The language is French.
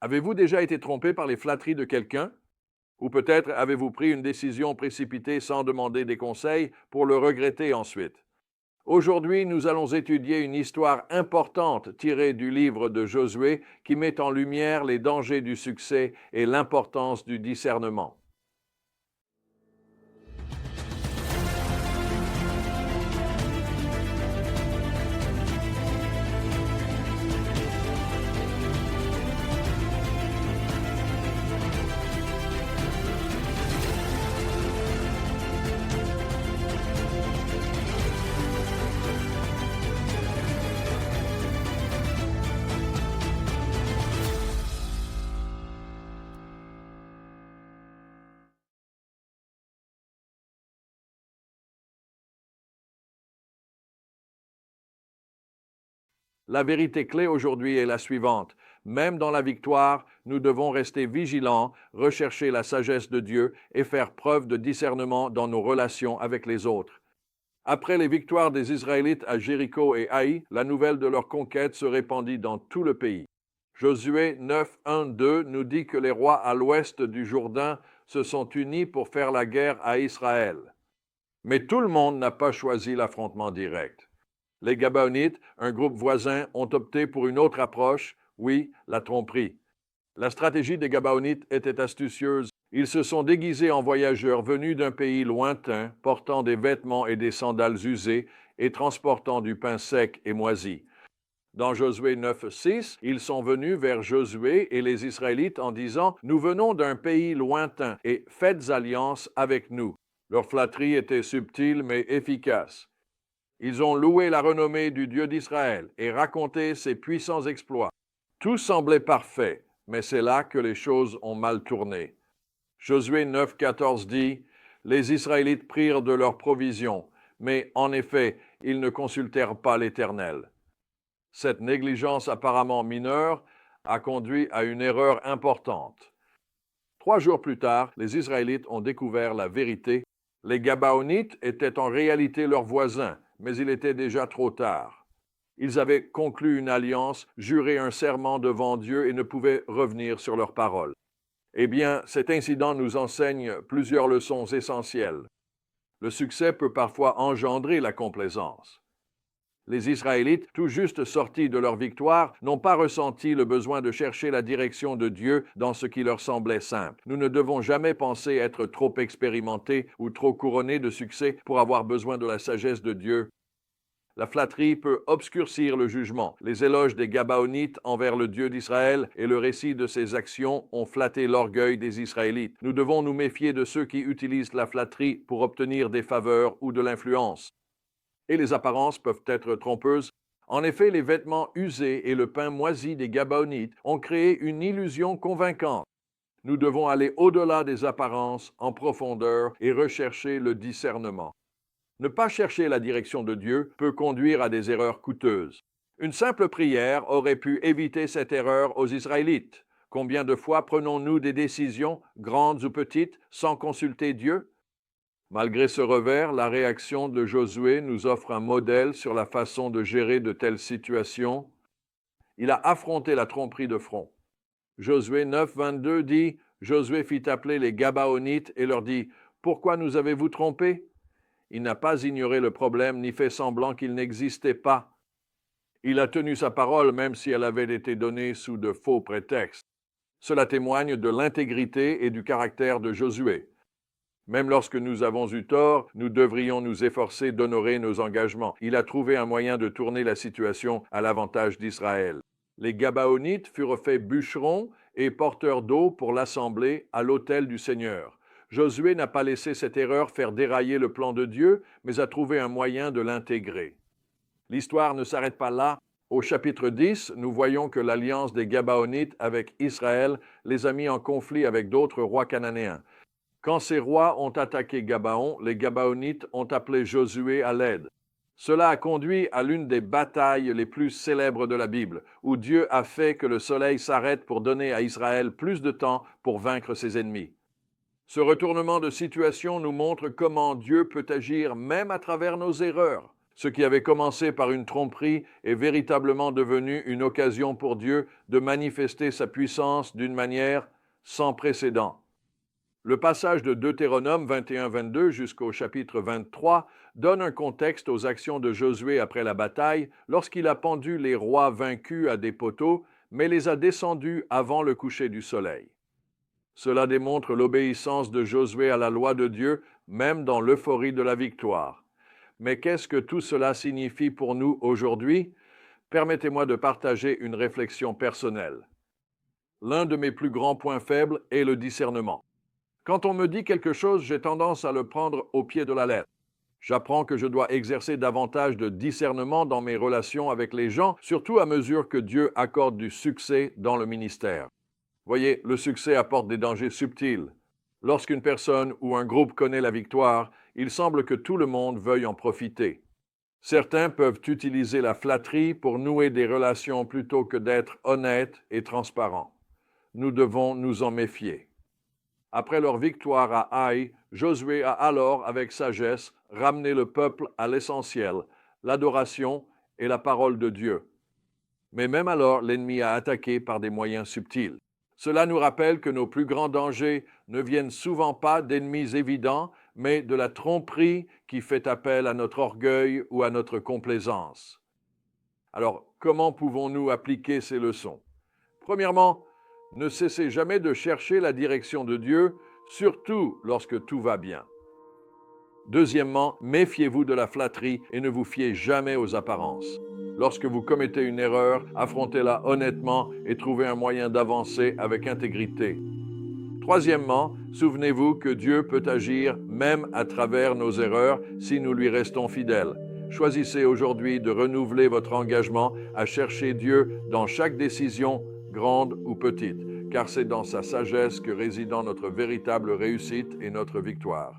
Avez-vous déjà été trompé par les flatteries de quelqu'un? Ou peut-être avez-vous pris une décision précipitée sans demander des conseils pour le regretter ensuite? Aujourd'hui, nous allons étudier une histoire importante tirée du livre de Josué qui met en lumière les dangers du succès et l'importance du discernement. La vérité clé aujourd'hui est la suivante. Même dans la victoire, nous devons rester vigilants, rechercher la sagesse de Dieu et faire preuve de discernement dans nos relations avec les autres. Après les victoires des Israélites à Jéricho et Haï, la nouvelle de leur conquête se répandit dans tout le pays. Josué 9, 1, 2 nous dit que les rois à l'ouest du Jourdain se sont unis pour faire la guerre à Israël. Mais tout le monde n'a pas choisi l'affrontement direct. Les Gabaonites, un groupe voisin, ont opté pour une autre approche, oui, la tromperie. La stratégie des Gabaonites était astucieuse. Ils se sont déguisés en voyageurs venus d'un pays lointain, portant des vêtements et des sandales usés et transportant du pain sec et moisi. Dans Josué 9, 6, ils sont venus vers Josué et les Israélites en disant « Nous venons d'un pays lointain et faites alliance avec nous. » Leur flatterie était subtile mais efficace. Ils ont loué la renommée du Dieu d'Israël et raconté ses puissants exploits. Tout semblait parfait, mais c'est là que les choses ont mal tourné. Josué 9, 14 dit « Les Israélites prirent de leurs provisions, mais en effet, ils ne consultèrent pas l'Éternel. » Cette négligence apparemment mineure a conduit à une erreur importante. 3 jours plus tard, les Israélites ont découvert la vérité. Les Gabaonites étaient en réalité leurs voisins, mais il était déjà trop tard. Ils avaient conclu une alliance, juré un serment devant Dieu et ne pouvaient revenir sur leurs paroles. Eh bien, cet incident nous enseigne plusieurs leçons essentielles. Le succès peut parfois engendrer la complaisance. Les Israélites, tout juste sortis de leur victoire, n'ont pas ressenti le besoin de chercher la direction de Dieu dans ce qui leur semblait simple. Nous ne devons jamais penser être trop expérimentés ou trop couronnés de succès pour avoir besoin de la sagesse de Dieu. La flatterie peut obscurcir le jugement. Les éloges des Gabaonites envers le Dieu d'Israël et le récit de ses actions ont flatté l'orgueil des Israélites. Nous devons nous méfier de ceux qui utilisent la flatterie pour obtenir des faveurs ou de l'influence. Et les apparences peuvent être trompeuses. En effet, les vêtements usés et le pain moisi des Gabaonites ont créé une illusion convaincante. Nous devons aller au-delà des apparences, en profondeur, et rechercher le discernement. Ne pas chercher la direction de Dieu peut conduire à des erreurs coûteuses. Une simple prière aurait pu éviter cette erreur aux Israélites. Combien de fois prenons-nous des décisions, grandes ou petites, sans consulter Dieu? Malgré ce revers, la réaction de Josué nous offre un modèle sur la façon de gérer de telles situations. Il a affronté la tromperie de front. Josué 9, 22 dit « Josué fit appeler les Gabaonites et leur dit « Pourquoi nous avez-vous trompés ?» Il n'a pas ignoré le problème ni fait semblant qu'il n'existait pas. Il a tenu sa parole même si elle avait été donnée sous de faux prétextes. Cela témoigne de l'intégrité et du caractère de Josué. Même lorsque nous avons eu tort, nous devrions nous efforcer d'honorer nos engagements. Il a trouvé un moyen de tourner la situation à l'avantage d'Israël. Les Gabaonites furent faits bûcherons et porteurs d'eau pour l'assemblée à l'autel du Seigneur. Josué n'a pas laissé cette erreur faire dérailler le plan de Dieu, mais a trouvé un moyen de l'intégrer. L'histoire ne s'arrête pas là. Au chapitre 10, nous voyons que l'alliance des Gabaonites avec Israël les a mis en conflit avec d'autres rois cananéens. Quand ces rois ont attaqué Gabaon, les Gabaonites ont appelé Josué à l'aide. Cela a conduit à l'une des batailles les plus célèbres de la Bible, où Dieu a fait que le soleil s'arrête pour donner à Israël plus de temps pour vaincre ses ennemis. Ce retournement de situation nous montre comment Dieu peut agir même à travers nos erreurs. Ce qui avait commencé par une tromperie est véritablement devenu une occasion pour Dieu de manifester sa puissance d'une manière sans précédent. Le passage de Deutéronome 21-22 jusqu'au chapitre 23 donne un contexte aux actions de Josué après la bataille lorsqu'il a pendu les rois vaincus à des poteaux, mais les a descendus avant le coucher du soleil. Cela démontre l'obéissance de Josué à la loi de Dieu, même dans l'euphorie de la victoire. Mais qu'est-ce que tout cela signifie pour nous aujourd'hui? Permettez-moi de partager une réflexion personnelle. L'un de mes plus grands points faibles est le discernement. Quand on me dit quelque chose, j'ai tendance à le prendre au pied de la lettre. J'apprends que je dois exercer davantage de discernement dans mes relations avec les gens, surtout à mesure que Dieu accorde du succès dans le ministère. Voyez, le succès apporte des dangers subtils. Lorsqu'une personne ou un groupe connaît la victoire, il semble que tout le monde veuille en profiter. Certains peuvent utiliser la flatterie pour nouer des relations plutôt que d'être honnêtes et transparents. Nous devons nous en méfier. Après leur victoire à Haï, Josué a alors, avec sagesse, ramené le peuple à l'essentiel, l'adoration et la parole de Dieu. Mais même alors, l'ennemi a attaqué par des moyens subtils. Cela nous rappelle que nos plus grands dangers ne viennent souvent pas d'ennemis évidents, mais de la tromperie qui fait appel à notre orgueil ou à notre complaisance. Alors, comment pouvons-nous appliquer ces leçons? Premièrement, ne cessez jamais de chercher la direction de Dieu, surtout lorsque tout va bien. Deuxièmement, méfiez-vous de la flatterie et ne vous fiez jamais aux apparences. Lorsque vous commettez une erreur, affrontez-la honnêtement et trouvez un moyen d'avancer avec intégrité. Troisièmement, souvenez-vous que Dieu peut agir même à travers nos erreurs si nous lui restons fidèles. Choisissez aujourd'hui de renouveler votre engagement à chercher Dieu dans chaque décision, grande ou petite, car c'est dans sa sagesse que réside notre véritable réussite et notre victoire.